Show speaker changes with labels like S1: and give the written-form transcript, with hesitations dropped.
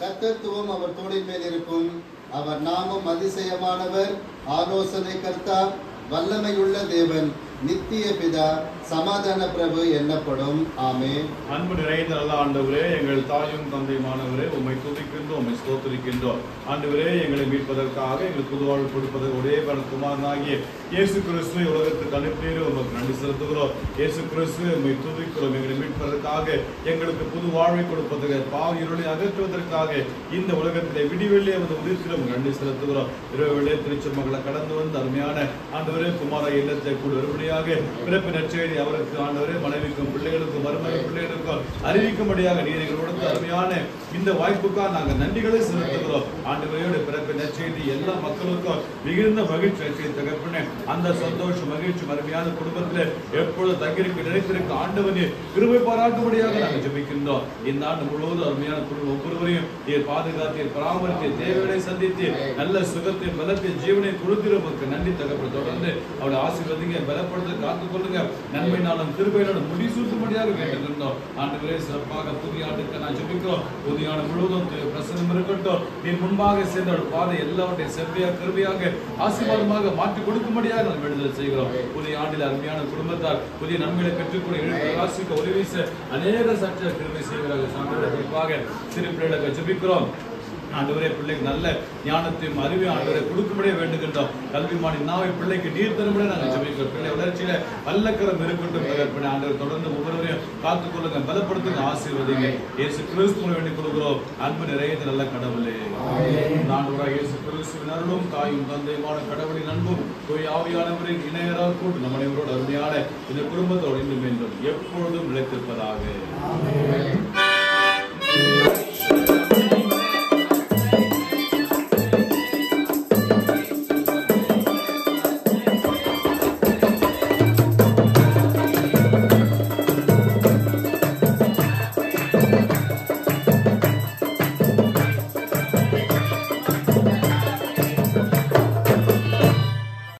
S1: கர்த்தத்துவம் அவர் தோளின் மேல் இருக்கும். அவர் நாமம் அதிசயமானவர், ஆலோசனை கர்த்தா, வல்லமையுள்ள தேவன், நித்திய பிதா, சமாதான பிரபு என்னப்படும். ஆமென்.
S2: அன்பு நிறைந்த நல்ல ஆண்டவரே, எங்கள் தாயும் தந்தையுமானவரே, உம்மை துதிக்கின்றோம், உம்மை ஸ்தோத்திரிக்கின்றோம். ஆண்டவரே, எங்களை மீட்பதற்காக எங்களுக்கு புதுவாழ்வு கொடுப்பதற்கு ஒரே குமாரனாகிய இயேசு கிறிஸ்துவை உலகத்துக்கு அனுப்பினீர், உமக்கு நன்றி செலுத்துகிறோம். இயேசு கிறிஸ்து உம்மை துதிக்கிறோம். எங்களை மீட்பதற்காக, எங்களுக்கு புது வாழ்வை கொடுப்பதற்கு, பாவ இருளை அகற்றுவதற்காக இந்த உலகத்திலே விடிவெளியே வந்து உதிர்க்கிறோம், நன்றி செலுத்துகிறோம். இரவு திருச்செம்மகளை கடந்து வந்து அருமையான ஆண்டவரே குமார இல்லத்தை கூட வரும்படியாக பிறப்பு நற்செய்தி அவருக்கு ஆண்டவரே மனைவிக்கும் பிள்ளைகளுக்கும் மருமக பிள்ளைகளுக்கும் அறிவிக்கும்படியாக நீர் கொடுத்த அருமையான இந்த வாய்ப்புக்காக நாங்கள் நன்றிகளை செலுத்துகிறோம். ஆண்டவரையோட பிறப்பு நற்செய்தி எல்லா மக்களுக்கும் மிகுந்த மகிழ்ச்சி நற்செய்தி தகப்பனே. அந்த சந்தோஷம் மகிழ்ச்சி அருமையான குடும்பத்தில் எப்பொழுது தங்கியிருக்க நினைத்திருக்க ஆண்டவனே கிருபை பாராட்டும்படியாக நாங்கள் ஜெபிக்கின்றோம். இந்த ஆண்டு முழுவதும் அருமையான குடும்பம் ஒவ்வொருவரையும் நீர் பாதுகாத்து பராமரித்து தேவையை சந்தித்து நல்ல சுகத்தை பலத்தை ஜீவனை கொடுத்திருப்பதற்கு நன்றி தகப்பன. தொடர்ந்து அவருடைய ஆசீர்வதிங்க, பலப்படுத்த காத்துக் கொள்ளுங்க, நன்மை நாளும் கிருபை நாளும் முடிசூட்டும்படியாக வேண்டுகின்றோம். ஆண்டவரே சிறப்பாக புதிய ஆண்டுக்கு நான் ஜெபிக்கிறோம். புதிய ஆண்டு முழுவதும் பிரசனம் இருக்கட்டும். நீ முன்பாக சேர்ந்த பாதை எல்லாவற்றையும் செவ்வையாக கிருபையாக ஆசீர்வாதமாக மாற்றி கொடுக்கும்படியாக நாம் வேண்டுதல் செய்கிறோம். புதிய ஆண்டில் அருமையான குடும்பத்தார் புதிய நன்மைகளை பெற்றுக்கொள்ள பிரகாசிக்க உதவி அநேக சற்ற கிருபை செய்கிறார்கள். குறிப்பாக சிறு பிள்ளைகளுக்கு ஜெபிக்கிறோம். ஆண்டவரே பிள்ளைக்கு நல்ல ஞானத்தையும் அறிவையும் ஆண்டவரை கொடுக்கும்படியே வேண்டுகின்றோம். கல்விமானி நாவை பிள்ளைக்கு நீர் தரும்படியே நாங்கள் ஜெபிக்கிறோம். பிள்ளை வளர்ச்சியில வல்லக்கரம் இருக்கட்டும் தகப்பனே. ஆண்டவர் தொடர்ந்து ஒவ்வொருவரையும் காத்துக்கொள்ளுங்க, பலப்படுத்துங்க, ஆசீர்வதிங்க. இயேசு கிறிஸ்துவை வேண்டிக் கொள்கிறோம். அன்பு நிறைய நல்ல கடவுளே. ஆண்டவராகிய இயேசு கிறிஸ்துவின் அருளும் தாயும் தந்தையுமான கடவுளின் அன்பும் தூய ஆவியானவரின் இணையராக கூட்டு நம் அனைவரோடு அருமையான இந்த குடும்பத்தோடு இன்னும் என்றும் எப்பொழுதும் நிலைத்திருப்பதாக.